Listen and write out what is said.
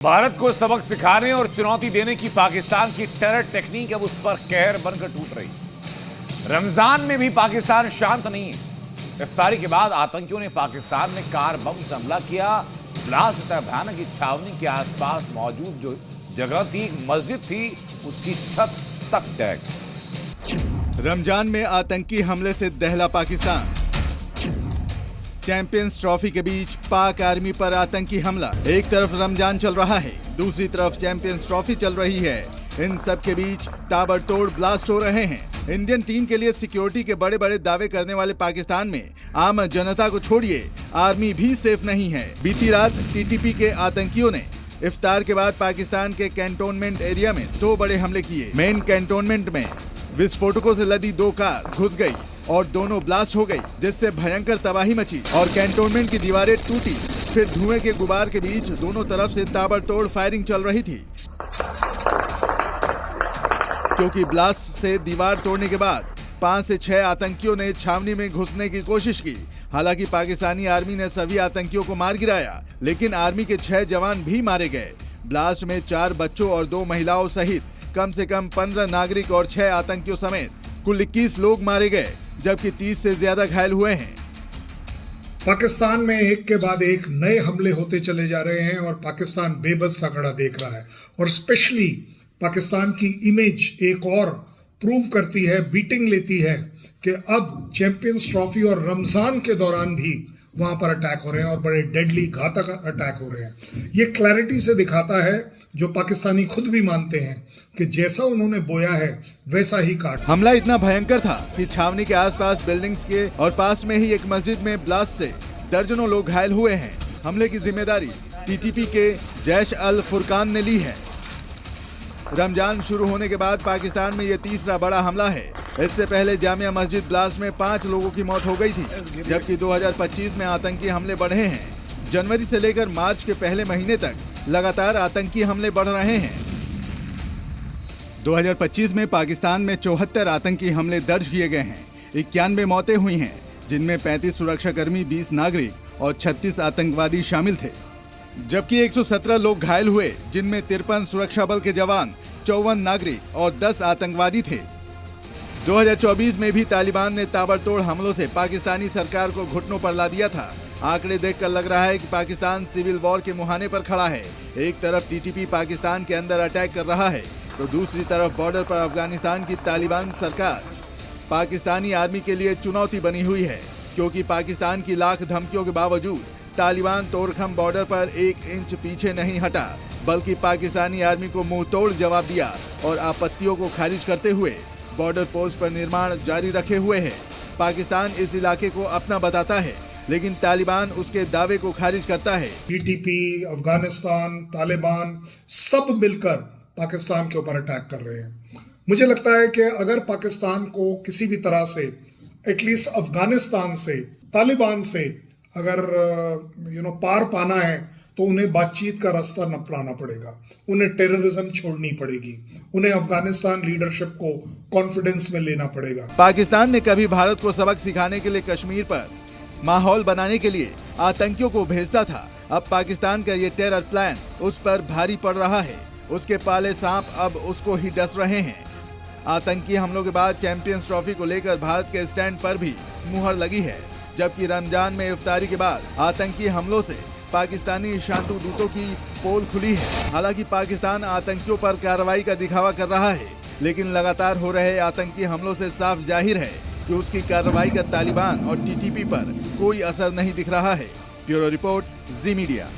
भारत को सबक सिखाने और चुनौती देने की पाकिस्तान की टेरर टेक्निक अब उस पर कहर बनकर टूट रही। रमजान में भी पाकिस्तान शांत नहीं है। इफ्तारी के बाद आतंकियों ने पाकिस्तान में कार बम से हमला किया। ब्लास्ट इतना भयानक की छावनी के आसपास मौजूद जो जगह थी, मस्जिद थी, उसकी छत तक ढह। रमजान में आतंकी हमले से दहला पाकिस्तान। चैंपियंस ट्रॉफी के बीच पाक आर्मी पर आतंकी हमला। एक तरफ रमजान चल रहा है, दूसरी तरफ चैंपियंस ट्रॉफी चल रही है। इन सब के बीच ताबड़तोड़ ब्लास्ट हो रहे हैं। इंडियन टीम के लिए सिक्योरिटी के बड़े बड़े दावे करने वाले पाकिस्तान में आम जनता को छोड़िए, आर्मी भी सेफ नहीं है। बीती रात टीटीपी के आतंकियों ने इफ्तार के बाद पाकिस्तान के कैंटोनमेंट एरिया में 2 बड़े हमले किए। मेन कैंटोनमेंट में विस्फोटकों से लदी 2 कार घुस गई और दोनों ब्लास्ट हो गई, जिससे भयंकर तबाही मची और कैंटोनमेंट की दीवारें टूटी। फिर धुएं के गुबार के बीच दोनों तरफ से ताबड़तोड़ फायरिंग चल रही थी, क्योंकि ब्लास्ट से दीवार तोड़ने के बाद 5 से 6 आतंकियों ने छावनी में घुसने की कोशिश की। हालांकि पाकिस्तानी आर्मी ने सभी आतंकियों को मार गिराया, लेकिन आर्मी के 6 जवान भी मारे गए। ब्लास्ट में 4 बच्चों और 2 महिलाओं सहित कम से कम 15 नागरिक और 6 आतंकियों समेत कुल 21 लोग मारे गए, जबकि 30 से ज्यादा घायल हुए हैं। पाकिस्तान में एक के बाद एक नए हमले होते चले जा रहे हैं और पाकिस्तान बेबस सा खड़ा देख रहा है। और स्पेशली पाकिस्तान की इमेज एक और प्रूव करती है, बीटिंग लेती है कि अब चैंपियंस ट्रॉफी और रमजान के दौरान भी वहां पर अटैक हो रहे हैं और बड़े डेडली घातक अटैक हो रहे हैं। ये क्लैरिटी से दिखाता है, जो पाकिस्तानी खुद भी मानते हैं कि जैसा उन्होंने बोया है वैसा ही काट। हमला इतना भयंकर था कि छावनी के आसपास बिल्डिंग्स के और पास में ही एक मस्जिद में ब्लास्ट से दर्जनों लोग घायल हुए हैं। हमले की जिम्मेदारी टीटीपी के जैश अल फुरकान ने ली है। रमजान शुरू होने के बाद पाकिस्तान में ये तीसरा बड़ा हमला है। इससे पहले जामिया मस्जिद ब्लास्ट में 5 लोगों की मौत हो गई थी, जबकि 2025 में आतंकी हमले बढ़े हैं। जनवरी से लेकर मार्च के पहले महीने तक लगातार आतंकी हमले बढ़ रहे हैं। 2025 में पाकिस्तान में 74 आतंकी हमले दर्ज किए गए हैं। 91 मौतें हुई हैं, जिनमें 35 सुरक्षाकर्मी, 20 नागरिक और 36 आतंकवादी शामिल थे, जबकि 117 लोग घायल हुए, जिनमें 53 सुरक्षा बल के जवान, 54 नागरिक और 10 आतंकवादी थे। 2024 में भी तालिबान ने ताबड़तोड़ हमलों से पाकिस्तानी सरकार को घुटनों पर ला दिया था। आंकड़े देखकर लग रहा है कि पाकिस्तान सिविल वॉर के मुहाने पर खड़ा है। एक तरफ टीटीपी पाकिस्तान के अंदर अटैक कर रहा है, तो दूसरी तरफ बॉर्डर पर अफगानिस्तान की तालिबान सरकार पाकिस्तानी आर्मी के लिए चुनौती बनी हुई है, क्योंकि पाकिस्तान की लाख धमकियों के बावजूद तालिबान तोड़खम बॉर्डर पर 1 इंच पीछे नहीं हटा, बल्कि पाकिस्तानी आर्मी को मुंह तोड़ जवाब दिया और आपत्तियों को खारिज करते हुए बॉर्डर पोस्ट पर निर्माण जारी रखे हुए है। पाकिस्तान इस इलाके को अपना बताता है, लेकिन तालिबान उसके दावे को खारिज करता है। टीटीपी, अफगानिस्तान, तालिबान सब मिलकर पाकिस्तान के ऊपर अटैक कर रहे हैं। मुझे लगता है कि अगर पाकिस्तान को किसी भी तरह से एटलीस्ट अफगानिस्तान से, तालिबान से अगर पार पाना है, तो उन्हें बातचीत का रास्ता न अपनाना पड़ेगा, उन्हें टेररिज्म छोड़नी पड़ेगी, उन्हें अफगानिस्तान लीडरशिप को कॉन्फिडेंस में लेना पड़ेगा। पाकिस्तान ने कभी भारत को सबक सिखाने के लिए कश्मीर पर माहौल बनाने के लिए आतंकियों को भेजता था। अब पाकिस्तान का ये टेरर प्लान उस पर भारी पड़ रहा है। उसके पाले सांप अब उसको ही डस रहे हैं। आतंकी हमलों के बाद चैंपियंस ट्रॉफी को लेकर भारत के स्टैंड पर भी मुहर लगी है, जबकि रमजान में इफ्तारी के बाद आतंकी हमलों से पाकिस्तानी शांतु दूतों की पोल खुली है। हालांकि पाकिस्तान आतंकियों पर कार्रवाई का दिखावा कर रहा है, लेकिन लगातार हो रहे आतंकी हमलों से साफ जाहिर है कि उसकी कार्रवाई का तालिबान और टीटीपी पर कोई असर नहीं दिख रहा है। ब्यूरो रिपोर्ट, जी मीडिया।